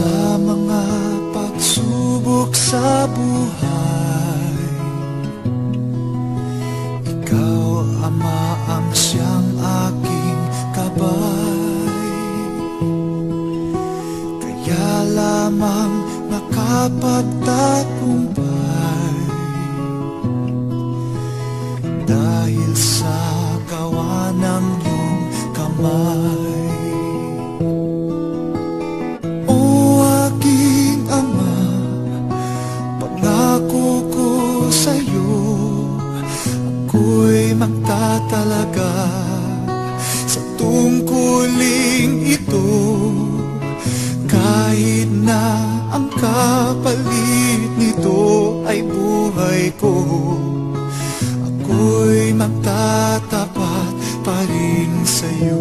Sa mga pagsubok sa buhay, ikaw, Ama, ang siyang aking gabay. Kaya lamang nakapagtagumpay, dahil sa gawa ng iyong kamay. Ako'y magtatalaga sa tungkuling ito, kahit na ang kapalit nito ay buhay ko. Ako'y magtatapat pa rin sa'yo.